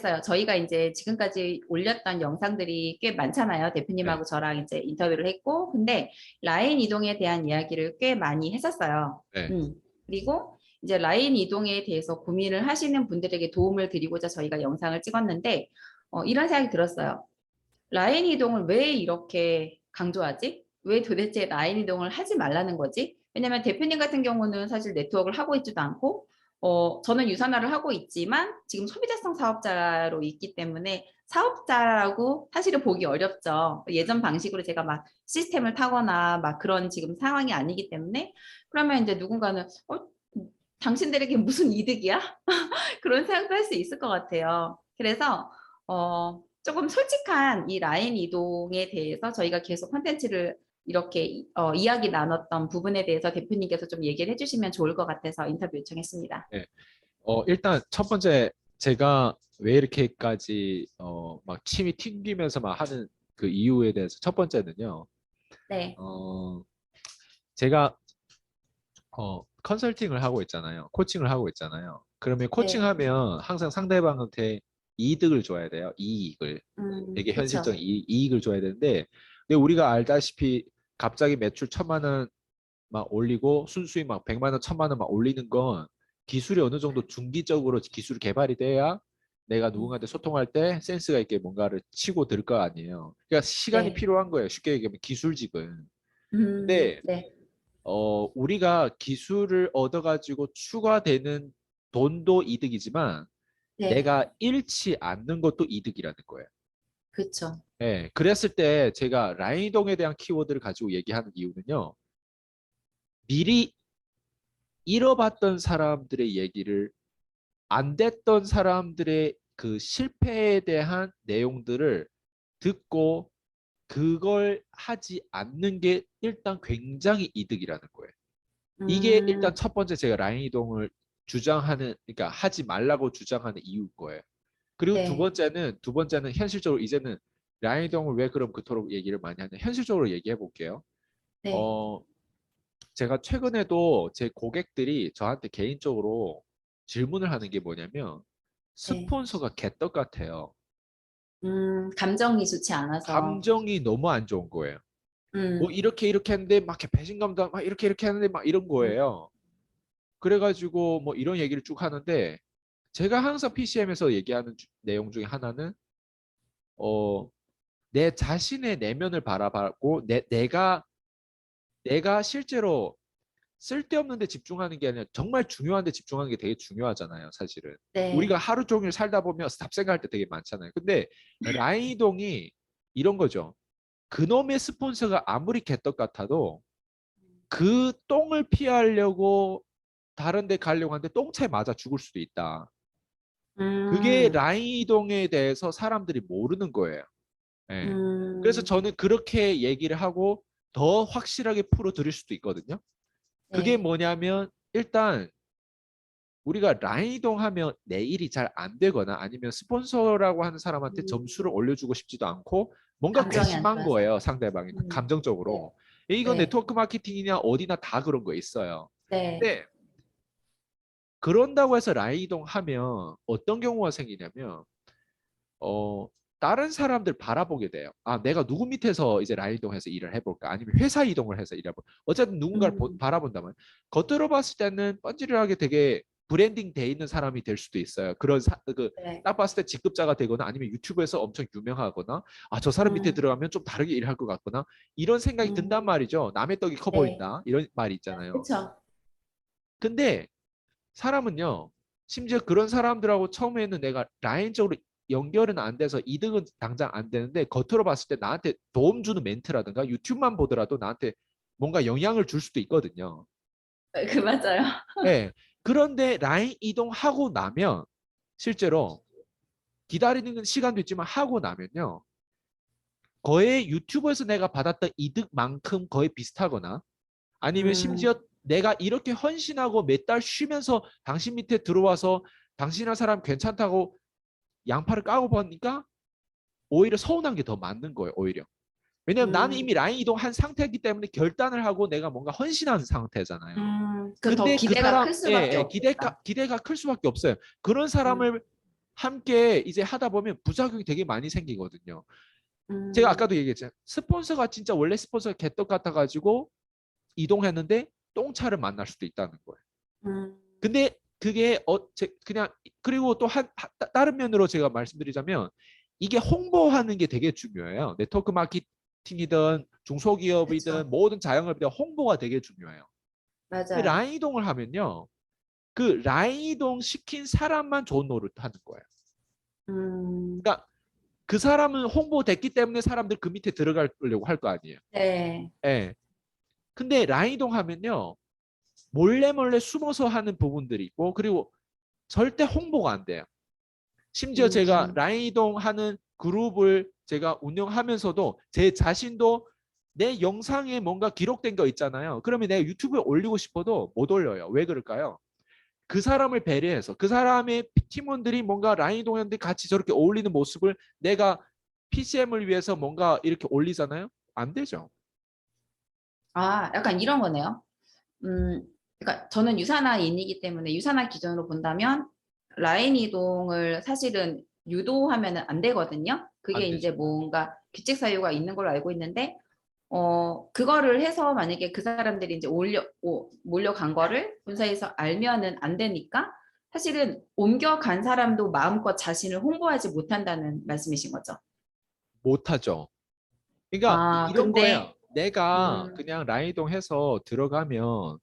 했어요. 저희가 이제 지금까지 올렸던 영상들이 꽤 많잖아요. 네, 대표님하고 저랑 이제 인터뷰를 했고, 근데 라인 이동에 대한 이야기를 꽤 많이 했었어요. 네, 그리고 이제 라인 이동에 대해서 고민을 하시는 분들에게 도움을 드리고자 저희가 영상을 찍었는데, 이런 생각이 들었어요. 라인 이동을 왜 이렇게 강조하지? 왜 도대체 라인 이동을 하지 말라는 거지? 왜냐면 대표님 같은 경우는 사실 네트워크를 하고 있지도 않고, 저는 유산화를 하고 있지만 지금 소비자성 사업자로 있기 때문에 사업자라고 사실은 보기 어렵죠. 예전 방식으로 제가 막 시스템을 타거나 막 그런 지금 상황이 아니기 때문에 그러면 이제 누군가는 당신들에게 무슨 이득이야? 그런 생각도 할 수 있을 것 같아요. 그래서 조금 솔직한 이 라인 이동에 대해서 저희가 계속 콘텐츠를 이렇게 이야기 나눴던 부분에 대해서 대표님께서 좀 얘기를 해주시면 좋을 것 같아서 인터뷰 요청했습니다. 네. 일단 첫 번째 제가 왜 이렇게까지 막 침이 튕기면서 막 하는 그 이유에 대해서 첫 번째는요. 네, 어, 제가 컨설팅을 하고 있잖아요. 코칭을 하고 있잖아요. 그러면 네, 코칭하면 항상 상대방한테 이득을 줘야 돼요. 이익을. 되게 그쵸. 현실적인 이익을 줘야 되는데, 근데 우리가 알다시피 갑자기 매출 1,000만 원 막 올리고 순수익 막 100만 원, 1,000만 원 막 올리는 건 기술이 어느 정도 중기적으로 기술이 개발이 돼야 내가 음, 누군가한테 소통할 때 센스가 있게 뭔가를 치고 들 거 아니에요. 그러니까 시간이 네, 필요한 거예요. 쉽게 얘기하면 기술직은. 근데 네, 우리가 기술을 얻어가지고 추가되는 돈도 이득이지만 네, 내가 잃지 않는 것도 이득이라는 거예요. 그쵸. 예, 그랬을 때 제가 라인이동에 대한 키워드를 가지고 얘기하는 이유는요. 미리 잃어봤던 사람들의 얘기를 안 됐던 사람들의 그 실패에 대한 내용들을 듣고 그걸 하지 않는 게 일단 굉장히 이득이라는 거예요. 이게 음, 일단 첫 번째 제가 라인 이동을 주장하는, 그러니까 하지 말라고 주장하는 이유인 거예요. 그리고 두 네, 번째는, 두 번째는 현실적으로 이제는 라인 이동을 왜 그럼 그토록 얘기를 많이 하냐. 현실적으로 얘기해 볼게요. 네, 어, 제가 최근에도 제 고객들이 저한테 개인적으로 질문을 하는 게 뭐냐면 네. 스폰서가 개떡 같아요. 감정이 좋지 않아서. 감정이 너무 안 좋은 거예요. 뭐 음, 이렇게 했는데 막 배신감도 막 이렇게 하는데 막 이런 음, 거예요. 그래가지고 뭐 이런 얘기를 쭉 하는데 제가 항상 PCM에서 얘기하는 내용 중에 하나는 어, 내 자신의 내면을 바라보고 내가 실제로 쓸데없는 데 집중하는 게 아니라 정말 중요한 데 집중하는 게 되게 중요하잖아요, 사실은. 우리가 네, 하루 종일 살다 보면 잡생각할 때 되게 많잖아요. 근데 라이동이 이런 거죠. 그놈의 스폰서가 아무리 개떡 같아도 그 똥을 피하려고 다른 데 가려고 하는데 똥차에 맞아 죽을 수도 있다. 그게 음, 라이동에 대해서 사람들이 모르는 거예요. 예. 그래서 음, 저는 그렇게 얘기를 하고 더 확실하게 풀어드릴 수도 있거든요. 그게 네. 뭐냐면 일단 우리가 라인 이동하면 내 일이 잘 안 되거나 아니면 스폰서라고 하는 사람한테 음, 점수를 올려주고 싶지도 않고 뭔가 감정이 안 괘씸한 좋아서. 거예요, 상대방이 네, 감정적으로. 이건 네, 네트워크 마케팅이냐 어디나 다 그런 거 있어요. 네, 근데 그런다고 해서 라인 이동하면 어떤 경우가 생기냐면 어 다른 사람들 바라보게 돼요. 아, 내가 누구 밑에서 이제 라인 이동해서 일을 해볼까? 아니면 회사 이동을 해서 일을 해볼까? 어쨌든 누군가를 음, 바라본다면 겉으로 봤을 때는 뻔질하게 되게 브랜딩 돼 있는 사람이 될 수도 있어요. 네, 딱 봤을 때 직급자가 되거나 아니면 유튜브에서 엄청 유명하거나 아, 저 사람 밑에 음, 들어가면 좀 다르게 일할 것 같거나 이런 생각이 든단 음, 말이죠. 남의 떡이 커 네, 보인다. 이런 말이 있잖아요. 그쵸. 근데 사람은요, 심지어 그런 사람들하고 처음에는 내가 라인적으로 연결은 안 돼서 이득은 당장 안 되는데 겉으로 봤을 때 나한테 도움 주는 멘트라든가 유튜브만 보더라도 나한테 뭔가 영향을 줄 수도 있거든요. 맞아요. 네. 그런데 라인 이동하고 나면 실제로 기다리는 시간도 있지만 하고 나면요. 거의 유튜브에서 내가 받았던 이득만큼 거의 비슷하거나 아니면 음, 심지어 내가 이렇게 헌신하고 몇 달 쉬면서 당신 밑에 들어와서 당신이란 사람 괜찮다고 양팔을 까고 보니까 오히려 서운한 게 더 맞는 거예요, 오히려. 왜냐면 나는 이미 음, 라인 이동한 상태이기 때문에 결단을 하고 내가 뭔가 헌신한 상태잖아요. 그 더 근데 그 기대가 클 사람, 예, 수밖에 예, 없겠다. 기대가 클 수밖에 없어요. 그런 음, 사람을 함께 이제 하다 보면 부작용이 되게 많이 생기거든요. 제가 음, 아까도 얘기했잖아요. 스폰서가 진짜 원래 스폰서가 개떡 같아가지고 이동했는데 똥차를 만날 수도 있다는 거예요. 음, 근데 그게 그냥 그리고 또 다른 면으로 제가 말씀드리자면 이게 홍보하는 게 되게 중요해요. 네트워크 마케팅이든 그쵸. 중소기업이든 모든 자영업이든 홍보가 되게 중요해요. 근데 맞아요. 라인 이동을 하면요. 그 라인 이동 시킨 사람만 좋은 노릇 하는 거예요. 음, 그러니까 그 사람은 홍보됐기 때문에 사람들 그 밑에 들어가려고 할 거 아니에요. 네. 예. 근데 라인 이동 하면요. 몰래 몰래 숨어서 하는 부분들이 있고 그리고 절대 홍보가 안 돼요. 심지어 제가 음, 라인 이동하는 그룹을 제가 운영하면서도 제 자신도 내 영상에 뭔가 기록된 거 있잖아요. 그러면 내가 유튜브에 올리고 싶어도 못 올려요. 왜 그럴까요? 그 사람을 배려해서 그 사람의 팀원들이 뭔가 라인 이동하는데 같이 저렇게 어울리는 모습을 내가 PCM을 위해서 뭔가 이렇게 올리잖아요. 안 되죠. 아, 약간 이런 거네요. 음, 그러니까 저는 유산화인이기 때문에 유산화 기준으로 본다면 라인 이동을 사실은 유도하면은 안 되거든요. 그게 안 이제 되죠. 뭔가 규칙 사유가 있는 걸로 알고 있는데, 그거를 해서 만약에 그 사람들이 이제 몰려간 거를 본사에서 알면은 안 되니까 사실은 옮겨간 사람도 마음껏 자신을 홍보하지 못한다는 말씀이신 거죠. 못하죠. 그러니까 아, 이런 거예요. 근데, 내가 음, 그냥 라인 이동해서 들어가면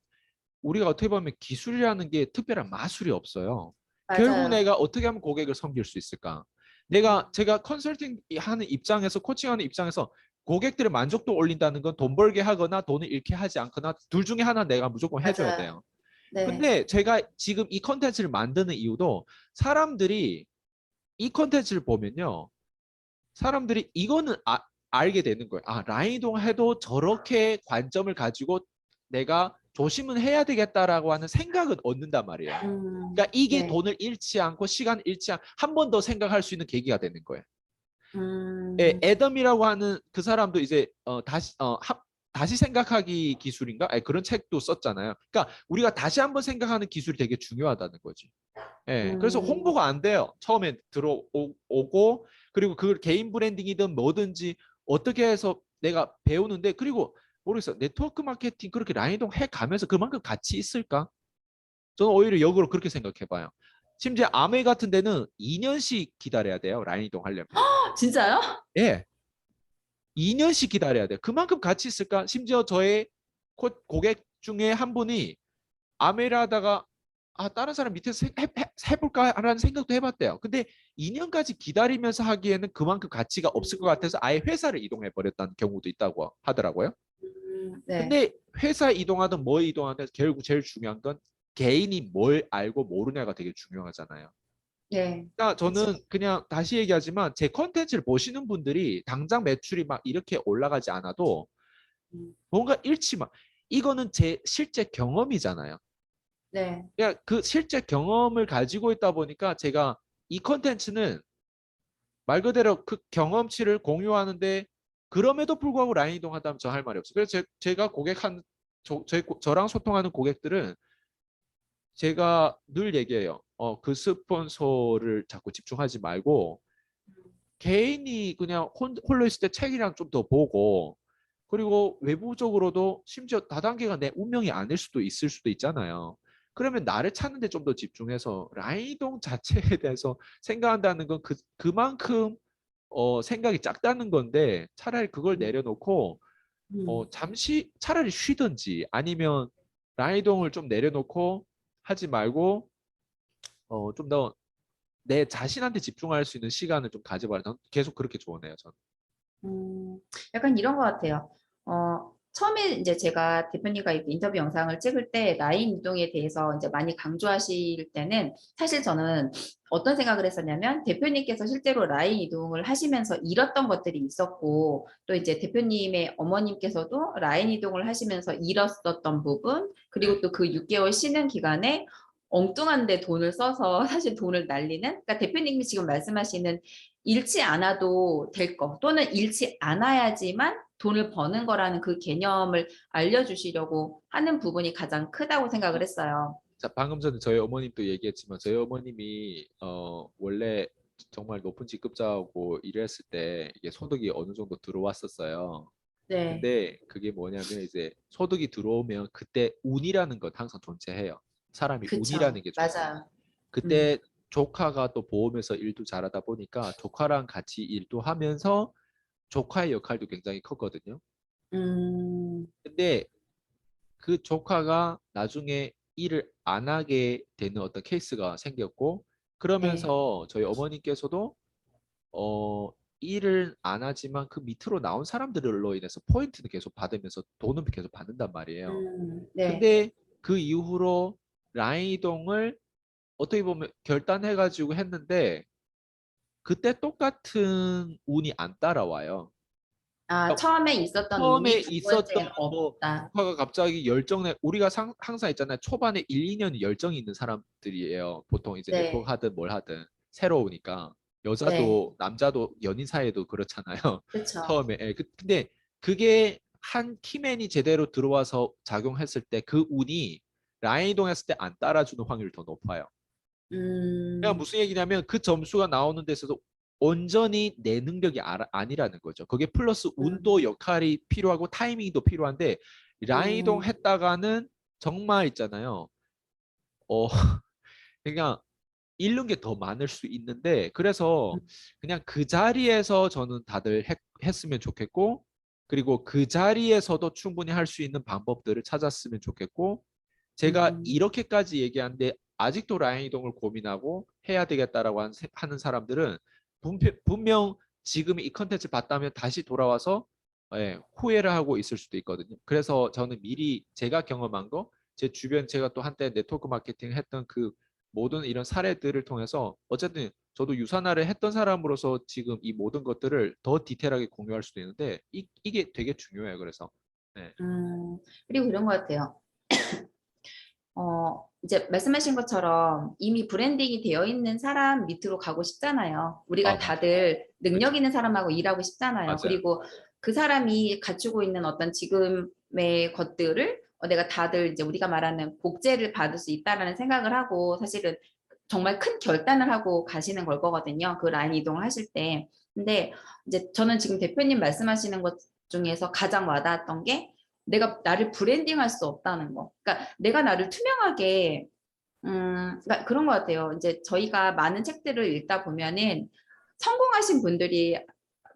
우리가 어떻게 보면 기술이라는 게 특별한 마술이 없어요. 결국 맞아요. 내가 어떻게 하면 고객을 섬길 수 있을까? 음, 제가 컨설팅 하는 입장에서 코칭하는 입장에서 고객들의 만족도 올린다는 건 돈 벌게 하거나 돈을 잃게 하지 않거나 둘 중에 하나 내가 무조건 해줘야 맞아요. 돼요. 네. 근데 제가 지금 이 컨텐츠를 만드는 이유도 사람들이 이 컨텐츠를 보면요. 사람들이 이거는 알게 되는 거예요. 아, 라이동 해도 저렇게 관점을 가지고 내가 조심은 해야 되겠다라고 하는 생각은 얻는단 말이에요. 그러니까 이게 네. 돈을 잃지 않고 시간을 잃지 않고 한 번 더 생각할 수 있는 계기가 되는 거예요. 예, 음, 애덤이라고 하는 그 사람도 이제 다시 생각하기 기술인가? 아니, 그런 책도 썼잖아요. 그러니까 우리가 다시 한번 생각하는 기술이 되게 중요하다는 거지. 예, 그래서 음, 홍보가 안 돼요. 처음에 들어오고 그리고 그 개인 브랜딩이든 뭐든지 어떻게 해서 내가 배우는데 그리고 모르겠어. 네트워크 마케팅 그렇게 라인동 해 가면서 그만큼 가치 있을까? 저는 오히려 역으로 그렇게 생각해 봐요. 심지어 아메 같은 데는 2년씩 기다려야 돼요. 라인 이동 하려면. 진짜요? 예. 2년씩 기다려야 돼요. 그만큼 가치 있을까? 심지어 저의 고객 중에 한 분이 아메를 하다가 다른 사람 밑에서 해볼까라는 생각도 해봤대요. 근데 2년까지 기다리면서 하기에는 그만큼 가치가 없을 것 같아서 아예 회사를 이동해 버렸다는 경우도 있다고 하더라고요. 네. 근데 회사 이동하든 뭐 이동하든 결국 제일 중요한 건 개인이 뭘 알고 모르냐가 되게 중요하잖아요. 네. 그러니까 그쵸. 저는 그냥 다시 얘기하지만 제 컨텐츠를 보시는 분들이 당장 매출이 막 이렇게 올라가지 않아도 음, 뭔가 잃지 마. 이거는 제 실제 경험이잖아요. 네. 그냥 그 실제 경험을 가지고 있다 보니까 제가 이 컨텐츠는 말 그대로 그 경험치를 공유하는데 그럼에도 불구하고 라인 이동한다면 저 할 말이 없어요. 그래서 제가 고객한 저랑 소통하는 고객들은 제가 늘 얘기해요. 그 스폰서를 자꾸 집중하지 말고 개인이 그냥 홀로 있을 때 책이랑 좀 더 보고 그리고 외부적으로도 심지어 다단계가 내 운명이 아닐 수도 있을 수도 있잖아요. 그러면 나를 찾는 데 좀 더 집중해서 라이동 자체에 대해서 생각한다는 건 그만큼 생각이 작다는 건데 차라리 그걸 음, 내려놓고 음, 잠시 차라리 쉬든지 아니면 라이동을 좀 내려놓고 하지 말고 좀 더 내 자신한테 집중할 수 있는 시간을 좀 가져봐라. 전 계속 그렇게 조언해요, 저는. 음, 약간 이런 것 같아요. 처음에 이제 제가 대표님과 이렇게 인터뷰 영상을 찍을 때 라인 이동에 대해서 이제 많이 강조하실 때는 사실 저는 어떤 생각을 했었냐면 대표님께서 실제로 라인 이동을 하시면서 잃었던 것들이 있었고 또 이제 대표님의 어머님께서도 라인 이동을 하시면서 잃었었던 부분 그리고 네. 또 그 6개월 쉬는 기간에 엉뚱한 데 돈을 써서 사실 돈을 날리는 그러니까 대표님이 지금 말씀하시는 잃지 않아도 될 거, 또는 잃지 않아야지만 돈을 버는 거라는 그 개념을 알려주시려고 하는 부분이 가장 크다고 생각을 했어요. 자, 방금 전에 저희 어머님도 얘기했지만 저희 어머님이 원래 정말 높은 직급자하고 일했을 때 이게 소득이 어느 정도 들어왔었어요. 네. 근데 그게 뭐냐면 이제 소득이 들어오면 그때 운이라는 건 항상 존재해요. 사람이 운이라는 그쵸. 게 존재해요. 맞아요. 음. 그때 조카가 또 보험에서 일도 잘하다 보니까 조카랑 같이 일도 하면서 조카의 역할도 굉장히 컸거든요. 음. 근데 그 조카가 나중에 일을 안 하게 되는 어떤 케이스가 생겼고 네. 그러면서 저희 어머님께서도 어, 일을 안 하지만 그 밑으로 나온 사람들로 인해서 포인트는 계속 받으면서 돈은 계속 받는단 말이에요. 네. 근데 그 이후로 라인 이동을 어떻게 보면 결단해가지고 했는데 그때 똑같은 운이 안 따라와요. 아, 그러니까 처음에 있었던 처음에 운이 두 있었던 번째 뭐 없다. 조카가 갑자기 열정내 우리가 항상 있잖아요. 초반에 1, 2년 열정이 있는 사람들이에요. 보통 이제 네트워크 네. 하든 뭘 하든 새로우니까 네. 여자도 남자도 연인 사이에도 그렇잖아요. 그쵸. 처음에 근데 그게 한 키맨이 제대로 들어와서 작용했을 때 그 운이 라인 이동했을 때 안 따라주는 확률이 더 높아요. 그러니까 음. 무슨 얘기냐면 그 점수가 나오는 데서도 온전히 내 능력이 아니라는 거죠. 그게 플러스 운도 음. 역할이 필요하고 타이밍도 필요한데 라인 음. 이동했다가는 정말 있잖아요. 어 그냥 잃는 게 더 많을 수 있는데 그래서 그냥 그 자리에서 저는 다들 했으면 좋겠고 그리고 그 자리에서도 충분히 할 수 있는 방법들을 찾았으면 좋겠고 제가 음. 이렇게까지 얘기하는데 아직도 라인 이동을 고민하고 해야 되겠다라고 하는 사람들은 분명 지금 이 컨텐츠 봤다면 다시 돌아와서 후회를 하고 있을 수도 있거든요. 그래서 저는 미리 제가 경험한 거, 제 주변 제가 또 한때 네트워크 마케팅 했던 그 모든 이런 사례들을 통해서 어쨌든 저도 유산화를 했던 사람으로서 지금 이 모든 것들을 더 디테일하게 공유할 수도 있는데 이게 되게 중요해요. 그래서 네, 그리고 이런 것 같아요. 이제 말씀하신 것처럼 이미 브랜딩이 되어 있는 사람 밑으로 가고 싶잖아요. 아 우리가 맞아요. 다들 능력 그렇죠. 있는 사람하고 일하고 싶잖아요. 맞아요. 그리고 그 사람이 갖추고 있는 어떤 지금의 것들을 내가 다들 이제 우리가 말하는 복제를 받을 수 있다라는 생각을 하고 사실은 정말 큰 결단을 하고 가시는 걸 거거든요. 그 라인 이동을 하실 때. 근데 이제 저는 지금 대표님 말씀하시는 것 중에서 가장 와닿았던 게 내가 나를 브랜딩할 수 없다는 거. 그러니까 내가 나를 투명하게 그러니까 그런 것 같아요. 이제 저희가 많은 책들을 읽다 보면은 성공하신 분들이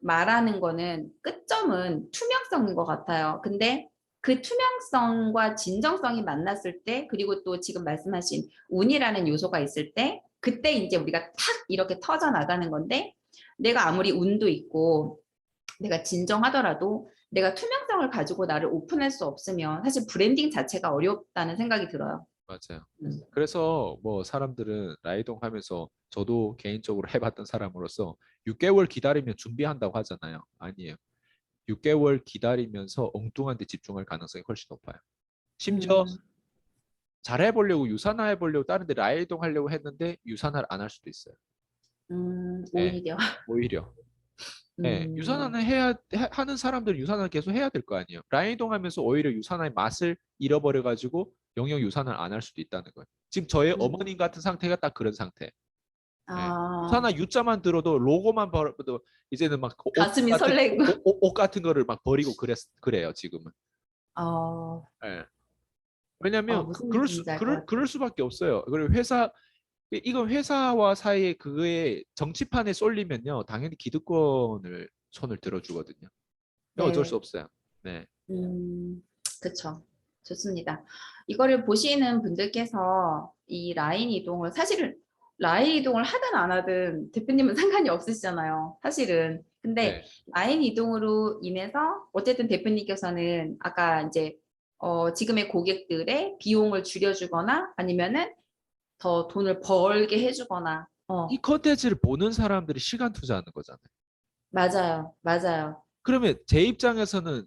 말하는 거는 끝점은 투명성인 것 같아요. 근데 그 투명성과 진정성이 만났을 때, 그리고 또 지금 말씀하신 운이라는 요소가 있을 때, 그때 이제 우리가 탁 이렇게 터져 나가는 건데, 내가 아무리 운도 있고, 내가 진정하더라도 내가 투명성을 가지고 나를 오픈할 수 없으면 사실 브랜딩 자체가 어렵다는 생각이 들어요. 맞아요. 음. 그래서 뭐 사람들은 라이동 하면서 저도 개인적으로 해봤던 사람으로서 6개월 기다리면 준비한다고 하잖아요. 아니에요. 6개월 기다리면서 엉뚱한 데 집중할 가능성이 훨씬 높아요. 심지어 음. 잘해보려고 유산화해보려고 다른 데 라이동 하려고 했는데 유산화를 안 할 수도 있어요. 예, 오히려. 오히려. 예, 음. 유산화는 하는 사람들은 유산화를 계속 해야 될 거 아니에요. 라이동 하면서 오히려 유산화의 맛을 잃어버려가지고 영영 유산화를 안 할 수도 있다는 거예요. 지금 저의 음. 어머님 같은 상태가 딱 그런 상태. 예. 아, 유산화 U자만 들어도 로고만 벌어도 이제는 막 가슴이 설레고. 옷 같은 거를 막 버리고 그래요 지금은. 어, 예. 왜냐면 무슨 느낌인지 알 것 같아. 그럴 수밖에 없어요. 그리고 이건 회사와 사이에 그의 정치판에 쏠리면요 당연히 기득권을 손을 들어주거든요. 어쩔 수 네. 없어요. 네. 그쵸. 좋습니다. 이거를 보시는 분들께서 이 라인 이동을 사실은 라인 이동을 하든 안 하든 대표님은 상관이 없으시잖아요. 사실은. 근데 네. 라인 이동으로 인해서 어쨌든 대표님께서는 아까 이제 지금의 고객들의 비용을 줄여주거나 아니면은 더 돈을 벌게 해주거나 이 컨텐츠를 보는 사람들이 시간 투자하는 거잖아요. 맞아요. 맞아요. 그러면 제 입장에서는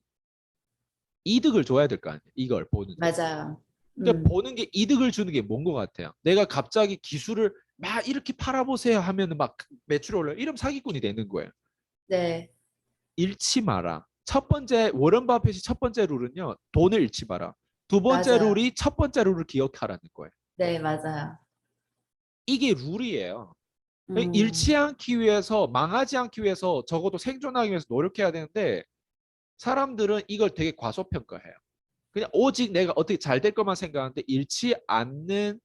이득을 줘야 될 거 아니에요. 이걸 보는데. 맞아요. 그러니까 음. 보는 게 이득을 주는 게 뭔 것 같아요. 내가 갑자기 기술을 막 이렇게 팔아보세요 하면은 막 매출 올려. 이러면 사기꾼이 되는 거예요. 네. 잃지 마라. 첫 번째 워런 바핏이 첫 번째 룰은요. 돈을 잃지 마라. 두 번째 맞아요. 룰이 첫 번째 룰을 기억하라는 거예요. 네, 맞아요. 이게 룰이에요. 음, 잃지 않기 위해서, 망하지 않기 위해서, 적어도 생존하기 위해서 노력해야 되는데 사람들은 이걸 되게 과소평가해요. 그냥 오직 내가 어떻게 잘 될 것만 생각하는데 잃지 않는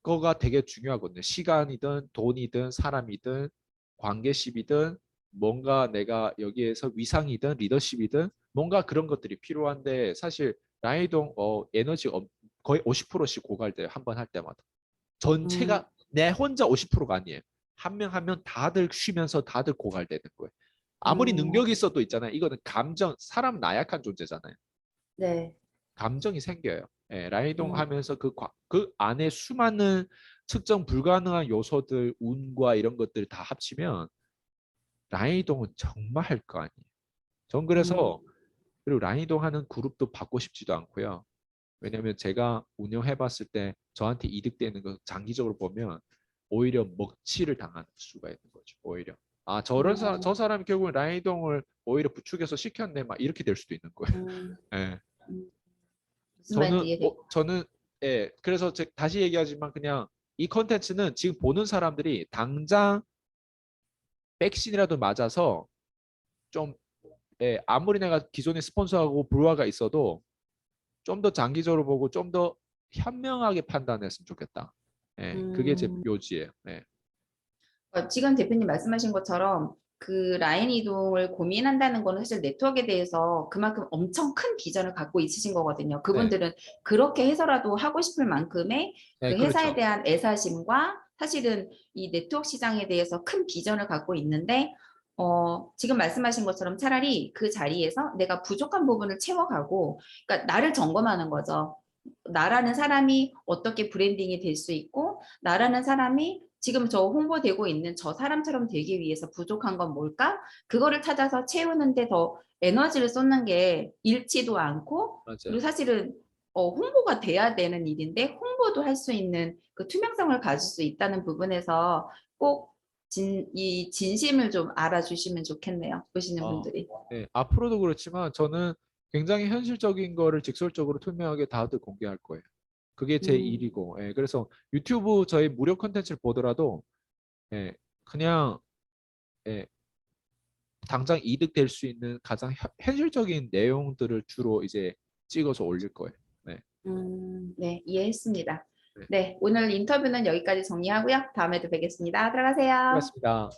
거가 되게 중요하거든요. 시간이든 돈이든 사람이든 관계십이든 뭔가 내가 여기에서 위상이든 리더십이든 뭔가 그런 것들이 필요한데 사실 라이동 에너지 거의 50%씩 고갈돼요. 한 번 할 때마다. 음, 전체가 내 혼자 50%가 아니에요. 한 명 한 명 다들 쉬면서 다들 고갈되는 거예요. 아무리 음, 능력이 있어도 있잖아요. 이거는 감정, 사람 나약한 존재잖아요. 네. 감정이 생겨요. 예, 라이동 음, 하면서 그 안에 수많은 측정 불가능한 요소들, 운과 이런 것들 다 합치면 라이동은 정말 할 거 아니에요. 전 음, 그래서 그리고 라이동 하는 그룹도 받고 싶지도 않고요. 왜냐하면 제가 운영해 봤을 때 저한테 이득되는 거 장기적으로 보면 오히려 먹칠을 당할 수가 있는 거죠. 오히려 저 음, 사람이 결국은 라이동을 오히려 부축해서 시켰네 막 이렇게 될 수도 있는 거예요. 음, 예. 음. 무슨 말인지 이해돼요. 저는 예, 그래서 다시 얘기하지만 그냥 이 컨텐츠는 지금 보는 사람들이 당장 백신이라도 맞아서 좀 예, 아무리 내가 기존에 스폰서하고 불화가 있어도 좀 더 장기적으로 보고 좀 더 현명하게 판단했으면 좋겠다. 예, 그게 제 음, 요지예요. 예. 지금 대표님 말씀하신 것처럼 그 라인 이동을 고민한다는 거는 사실 네트워크에 대해서 그만큼 엄청 큰 비전을 갖고 있으신 거거든요. 네, 그분들은 그렇게 해서라도 하고 싶을 만큼의 네, 그 회사에 그렇죠. 대한 애사심과 사실은 이 네트워크 시장에 대해서 큰 비전을 갖고 있는데 지금 말씀하신 것처럼 차라리 그 자리에서 내가 부족한 부분을 채워가고, 그러니까 나를 점검하는 거죠. 나라는 사람이 어떻게 브랜딩이 될 수 있고, 나라는 사람이 지금 저 홍보되고 있는 저 사람처럼 되기 위해서 부족한 건 뭘까? 그거를 찾아서 채우는데 더 에너지를 쏟는 게 잃지도 않고, 그리고 맞아요. 사실은 홍보가 돼야 되는 일인데 홍보도 할 수 있는 그 투명성을 가질 수 있다는 부분에서 꼭 이 진심을 좀 알아주시면 좋겠네요. 보시는 어, 분들이. 네, 앞으로도 그렇지만 저는 굉장히 현실적인 거를 직설적으로 투명하게 다들 공개할 거예요. 그게 제 음, 일이고, 예, 그래서 유튜브 저희 무료 컨텐츠를 보더라도 예, 그냥 예, 당장 이득될 수 있는 가장 현실적인 내용들을 주로 이제 찍어서 올릴 거예요. 네, 네, 이해했습니다. 네. 네, 오늘 인터뷰는 여기까지 정리하고요. 다음에도 뵙겠습니다. 들어가세요. 수고하셨습니다.